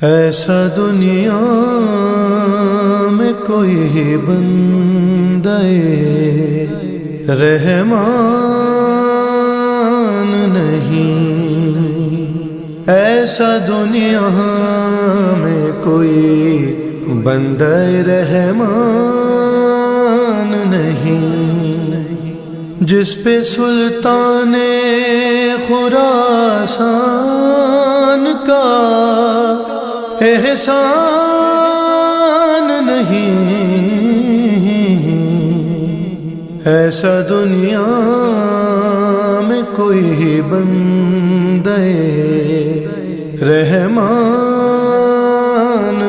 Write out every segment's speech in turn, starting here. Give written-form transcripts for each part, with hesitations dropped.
ایسا دنیا میں کوئی بندہ رحمان نہیں، ایسا دنیا میں کوئی بندہ رحمان نہیں، جس پہ سلطان خراسان کا احسان نہیں، ایسا دنیا میں کوئی بندہ رحمان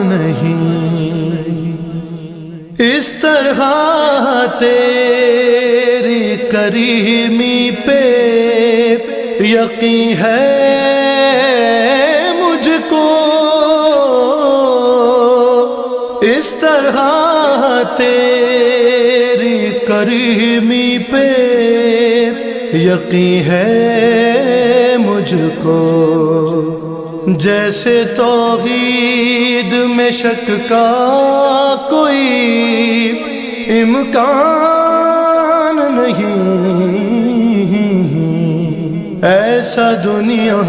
نہیں۔ اس طرح تیری کریمی پہ یقین ہے مجھ کو، اس طرح تیری کریمی پہ یقین ہے مجھ کو، جیسے توحید میں شک کا کوئی امکان نہیں، ایسا دنیا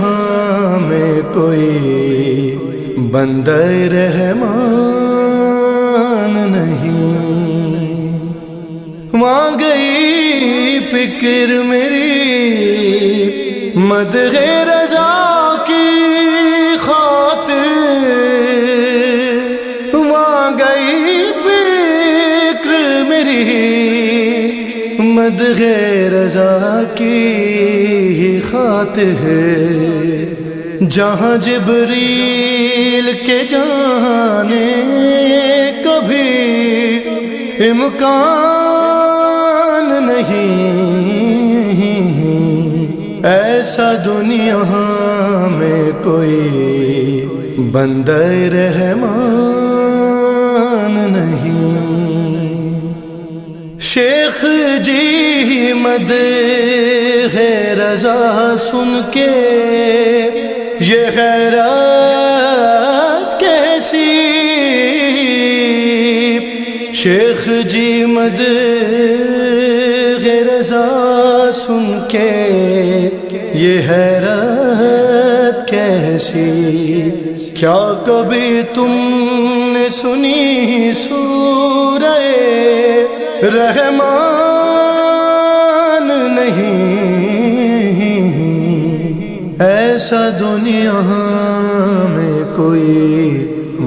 میں کوئی بندہ رحمان نہیں۔ وہاں گئی فکر میری مدح رضا کی خاطر، وہاں گئی فکر میری مدح رضا کی خاطر، جہاں جبریل کے جانے کبھی امکان نہیں، ایسا دنیا میں کوئی بندہ رحمان نہیں۔ شیخ جی مدح رضا سن کے یہ حیرت کیسی، شیخ جی مدح رضا سن کے یہ حیرت کیسی، کیا کبھی تم نے سنی سورہ رحمان نہیں، ایسا دنیا میں کوئی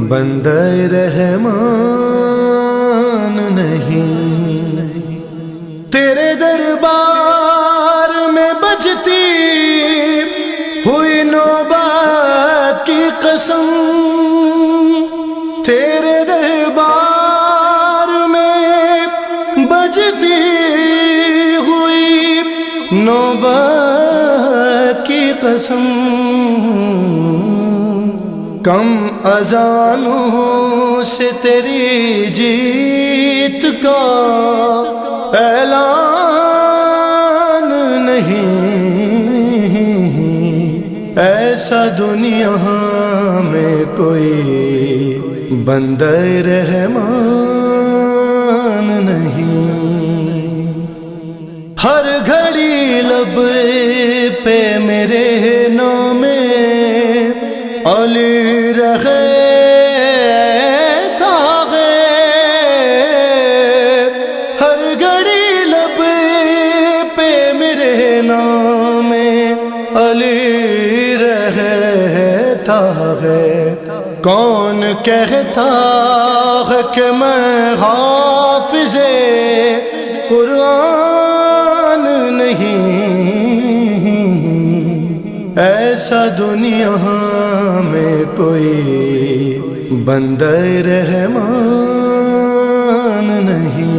بندہ رحمان نہیں۔ تیرے دربار میں بجتی ہوئی نوبت کی قسم، تیرے دربار میں بجتی ہوئی نوبت کی قسم، کم اذانوں سے تیری جیت کا اعلان نہیں، ایسا دنیا میں کوئی بندہ رحمان نہیں۔ ہر گھڑی لب پہ میرے نام علی رہے تاغے، ہر گھڑی لب پہ میرے نام علی رہتا ہے، کون کہتا ہے کہ میں حافظ قرآن نہیں، ایسا دنیا میں کوئی بندہ رحمان نہیں۔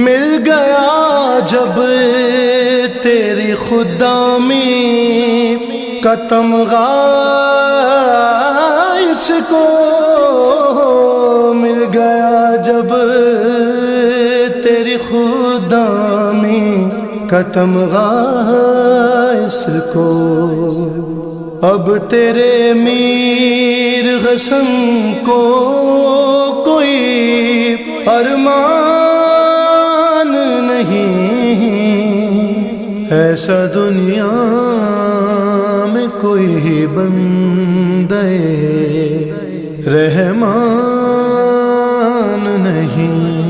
مل گیا جب تیری خدامی کا تمغہ اس کو، مل گیا جب تیری خدامی کا تمغہ اس کو، اب تیرے میر غصن کو کوئی ارمان نہیں، ایسا دنیا میں کوئی بندے رحمان نہیں۔